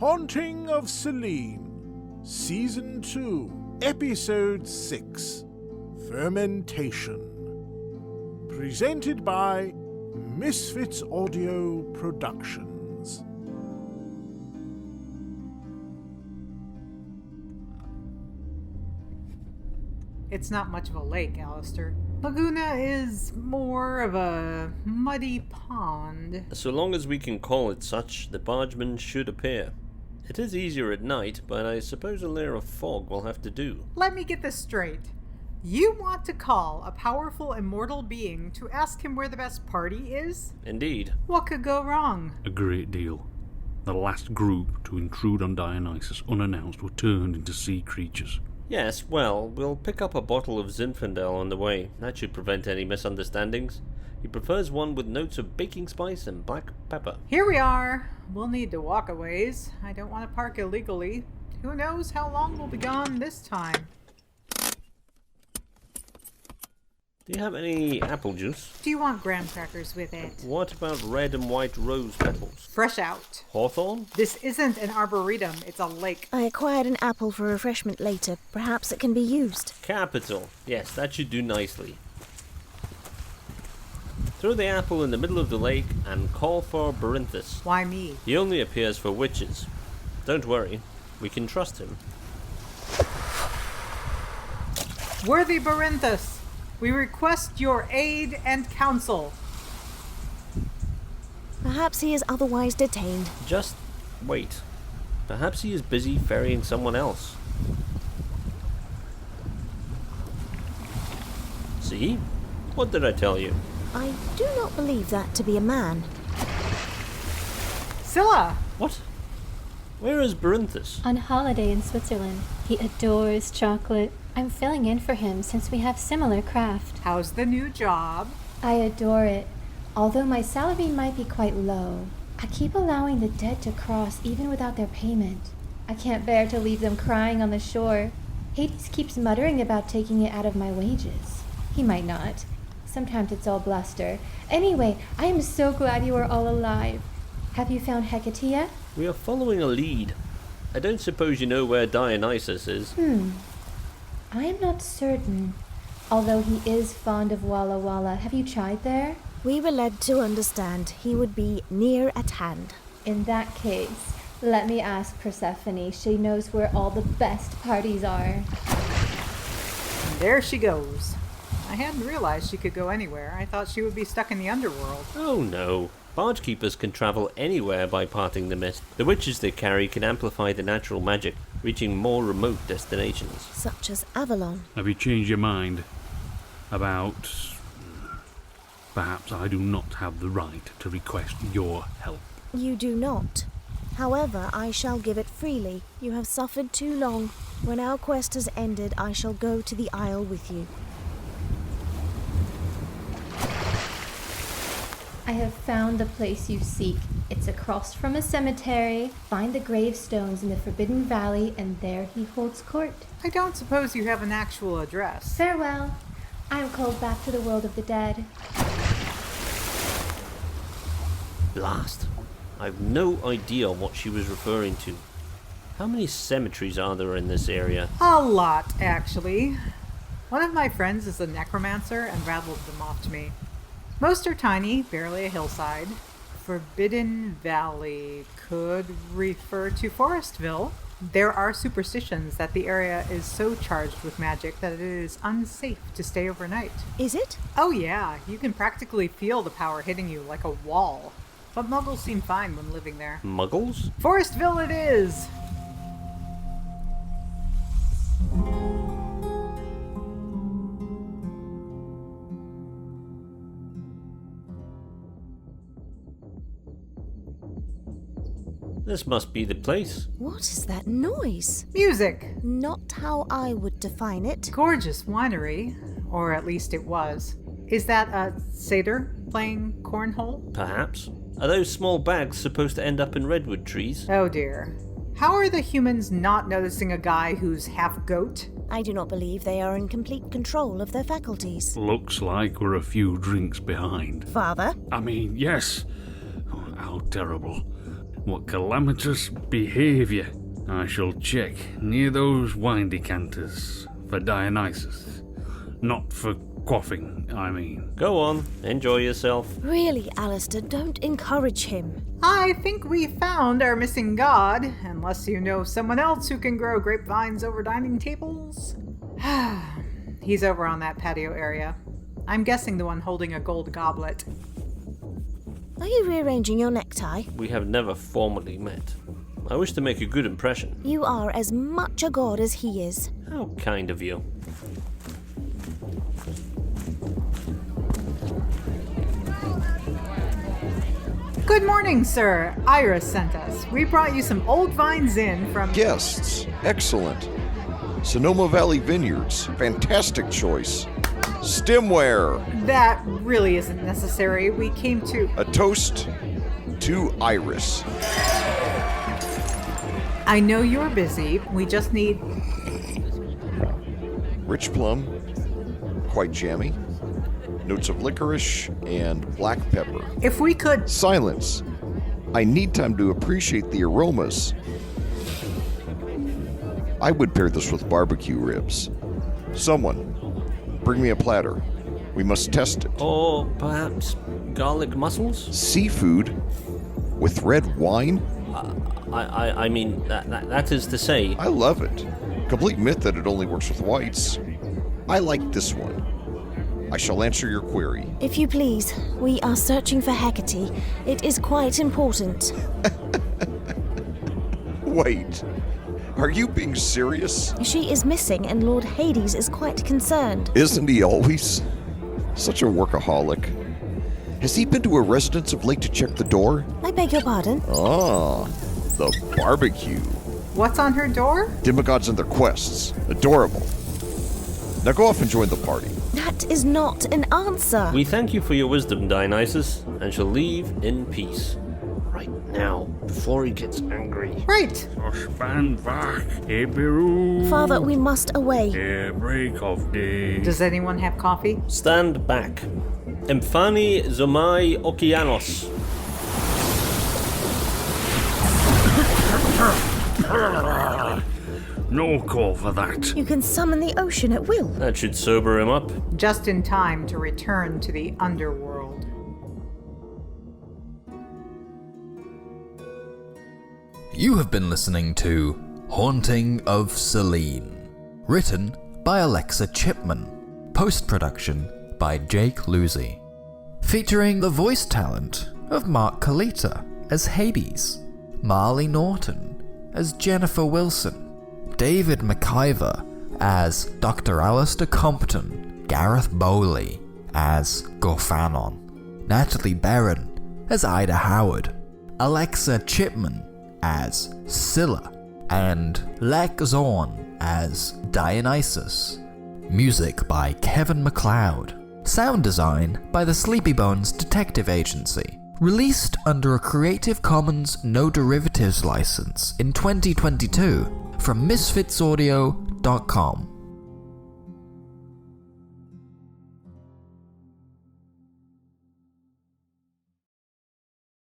Haunting of Selene, Season 2, Episode 6, Fermentation. Presented by Misfits Audio Productions. It's not much of a lake, Alistair. Laguna is more of a muddy pond. So long as we can call it such, the bargemen should appear. It is easier at night, but I suppose a layer of fog will have to do. Let me get this straight. You want to call a powerful immortal being to ask him where the best party is? Indeed. What could go wrong? A great deal. The last group to intrude on Dionysus unannounced were turned into sea creatures. Yes, well, we'll pick up a bottle of Zinfandel on the way. That should prevent any misunderstandings. He prefers one with notes of baking spice and black pepper. Here we are. We'll need to walk a ways. I don't want to park illegally. Who knows how long we'll be gone this time. Do you have any apple juice? Do you want graham crackers with it? What about red and white rose petals? Fresh out. Hawthorn? This isn't an arboretum, it's a lake. I acquired an apple for refreshment later. Perhaps it can be used. Capital. Yes, that should do nicely. Throw the apple in the middle of the lake and call for Berinthus. Why me? He only appears for witches. Don't worry, we can trust him. Worthy Berinthus, we request your aid and counsel. Perhaps he is otherwise detained. Just wait. Perhaps he is busy ferrying someone else. See? What did I tell you? I do not believe that to be a man. Scylla! What? Where is Berinthus? On holiday in Switzerland. He adores chocolate. I'm filling in for him since we have similar craft. How's the new job? I adore it. Although my salary might be quite low, I keep allowing the dead to cross even without their payment. I can't bear to leave them crying on the shore. Hades keeps muttering about taking it out of my wages. He might not. Sometimes it's all bluster. Anyway, I am so glad you are all alive. Have you found Hecate yet? We are following a lead. I don't suppose you know where Dionysus is. I am not certain. Although he is fond of Walla Walla. Have you tried there? We were led to understand he would be near at hand. In that case, let me ask Persephone. She knows where all the best parties are. And there she goes. I hadn't realized she could go anywhere. I thought she would be stuck in the underworld. Oh no. Barge keepers can travel anywhere by parting the mist. The witches they carry can amplify the natural magic, reaching more remote destinations. Such as Avalon. Have you changed your mind about... Perhaps I do not have the right to request your help. You do not. However, I shall give it freely. You have suffered too long. When our quest has ended, I shall go to the Isle with you. I have found the place you seek. It's across from a cemetery. Find the gravestones in the Forbidden Valley, and there he holds court. I don't suppose you have an actual address. Farewell. I am called back to the world of the dead. Blast. I've no idea what she was referring to. How many cemeteries are there in this area? A lot, actually. One of my friends is a necromancer and rattled them off to me. Most are tiny, barely a hillside. Forbidden Valley could refer to Forestville. There are superstitions that the area is so charged with magic that it is unsafe to stay overnight. Is it? Oh yeah, you can practically feel the power hitting you like a wall. But muggles seem fine when living there. Muggles? Forestville it is! This must be the place. What is that noise? Music! Not how I would define it. Gorgeous winery, or at least it was. Is that a satyr playing cornhole? Perhaps. Are those small bags supposed to end up in redwood trees? Oh dear. How are the humans not noticing a guy who's half goat? I do not believe they are in complete control of their faculties. Looks like we're a few drinks behind. Father? I mean, yes. Oh, how terrible. What calamitous behaviour. I shall check near those wine decanters for Dionysus. Not for quaffing, I mean. Go on, enjoy yourself. Really, Alistair, don't encourage him. I think we found our missing god, unless you know someone else who can grow grapevines over dining tables. He's over on that patio area. I'm guessing the one holding a gold goblet. Are you rearranging your necktie? We have never formally met. I wish to make a good impression. You are as much a god as he is. How kind of you. Good morning, sir. Iris sent us. We brought you some old vines in from... Guests, excellent. Sonoma Valley Vineyards, fantastic choice. Stemware, That really isn't necessary. We came to... a toast to Iris. I know you're busy. We just need... Rich plum, quite jammy. Notes of licorice and black pepper. If we could... Silence. I need time to appreciate the aromas. I would pair this with barbecue ribs. Someone, bring me a platter. We must test it. Or perhaps garlic mussels? Seafood with red wine? I mean, that is to say... I love it. Complete myth that it only works with whites. I like this one. I shall answer your query. If you please, we are searching for Hecate. It is quite important. Wait, are you being serious? She is missing and Lord Hades is quite concerned. Isn't he always? Such a workaholic. Has he been to a residence of late to check the door? I beg your pardon? Ah, the barbecue. What's on her door? Demigods and their quests. Adorable. Now go off and join the party. That is not an answer. We thank you for your wisdom, Dionysus, and shall leave in peace. Right now, before he gets angry. Right. Father, we must away. Break of day. Does anyone have coffee? Stand back. Emphani Zomai Okeanos. No call for that. You can summon the ocean at will. That should sober him up. Just in time to return to the underworld. You have been listening to Haunting of Selene, written by Alexa Chipman, post-production by Jake Lewsey, featuring the voice talent of Mark Kalita as Hades, Marleigh Norton as Jennifer Wilson, David Maciver as Dr. Alistair Compton, Gareth Bowley as Gofannon, Natalie Beran as Ida Howard, Alexa Chipman as Scylla, and Lec Zorn as Dionysus. Music by Kevin MacLeod. Sound design by the Sleepy Bones Detective Agency. Released under a Creative Commons No Derivatives license in 2022 from misfitsaudio.com.